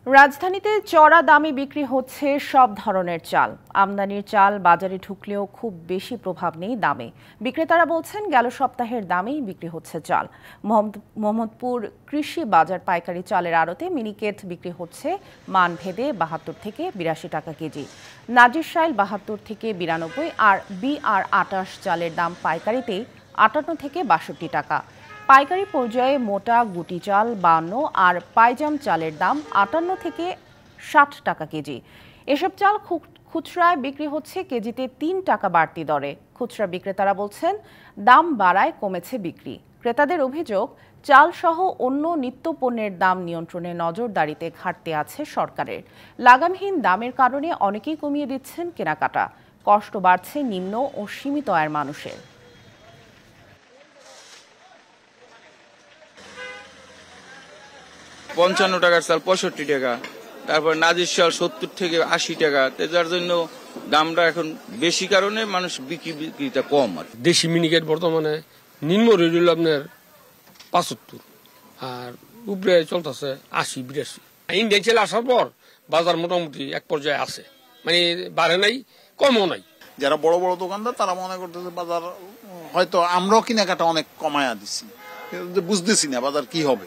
রাজধানীতে চড়া দামে বিক্রি হচ্ছে সব ধরনের চাল। আমদানির চাল বাজারে ঢুকলেও খুব বেশি প্রভাব নেই দামে। বিক্রেতারা বলছেন গেল সপ্তাহের দামেই বিক্রি হচ্ছে চাল। মোহাম্মদপুর কৃষি বাজার পাইকারি চালের আড়তে মিনিকেট বিক্রি হচ্ছে মানভেদে ৭২ থেকে ৮২ টাকা কেজি, নাজিরশাইল ৭২ থেকে ৯২ আর BR-২৮ চালের দাম পাইকারিতে ৫৮ থেকে ৬২ টাকা। পাইকারি পর্যায়ে মোটা গুটি চাল ৫২ আর পাইজাম চালের দাম ৫৮ থেকে ৬০ টাকা কেজি। এসব চাল খুচরায় বিক্রি হচ্ছে কেজিতে ৩ টাকা বাড়তি দরে। খুচরা বিক্রেতারা বলছেন দাম বাড়ায় কমেছে বিক্রি। ক্রেতাদের অভিযোগ, চাল সহ অন্য নিত্যপণ্যের দাম নিয়ন্ত্রণে নজরদারিতে ঘাটতি আছে সরকারের। লাগামহীন দামের কারণে অনেকেই কমিয়ে দিচ্ছেন কেনাকাটা। কষ্ট বাড়ছে নিম্ন ও সীমিত আয়ের মানুষের। ৫৫ টাকার চাল ৬৫ টাকা, তারপর নাজির চাল ৭০ থেকে ৮০ টাকা। যার জন্য দামটা এখন বেশি কারণে মানুষ বিক্রিটা কম। আর দেশি মিনিকেট বর্তমানে নিম্ন রেট হল আপনার ৭৫ আর উপরে চলতেছে ৮০-৮২। ইন্ডিয়ান চাল আসার পর বাজার মোটামুটি এক পর্যায়ে আছে, মানে বাড়ে নাই কমও নাই। যারা বড় বড় দোকানদার তারা মনে করতেছে বাজার হয়তো আমরাও কেনাকাটা অনেক কমায়া দিচ্ছি, বুঝতেছি না বাজার কি হবে।